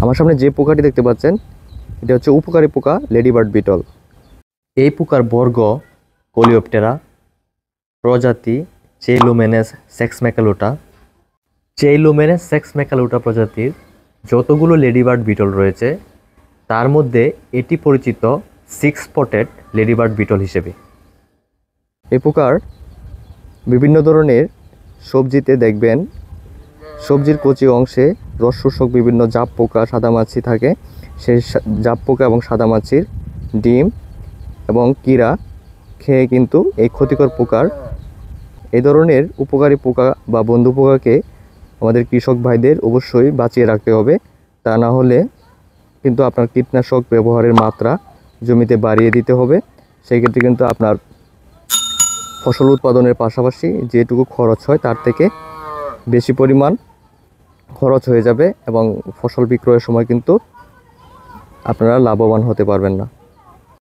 আমার সামনে যে পোকাটি দেখতে পাচ্ছেন এটা হচ্ছে উপকারী পোকা লেডিবার্ড বিটল। এই পোকার বর্গ কোলিওপটেরা, প্রজাতি চেইলোমেনেস সেক্সম্যাকালুটা। চেইলোমেনেস সেক্সম্যাকালুটা প্রজাতির যতগুলো লেডিবার্ড বিটল রয়েছে তার মধ্যে এটি পরিচিত 6 স্পটেড লেডিবার্ড বিটল হিসেবে। এই পোকার বিভিন্ন ধরনের সবজিতে দেখবেন সবজির কচি অংশে রস শোষক বিভিন্ন জাপ পোকা, সাদামাছি থাকে। সেই জাপ পোকা এবং সাদামাছির ডিম এবং কীরা খেয়ে কিন্তু এই ক্ষতিকর পোকার এই ধরনের উপকারী পোকা বা বন্ধু পোকাকে আমাদের কৃষক ভাইদের অবশ্যই বাঁচিয়ে রাখতে হবে। তা না হলে কিন্তু আপনার কীটনাশক ব্যবহারের মাত্রা জমিতে বাড়িয়ে দিতে হবে। সেই ক্ষেত্রে কিন্তু আপনার ফসল উৎপাদনের পাশাপাশি যেটুকু খরচ হয় তার থেকে বেশি পরিমাণ খরচ হয়ে যাবে এবং ফসল বিক্রয়ের সময় কিন্তু আপনারা লাভবান হতে পারবেন না।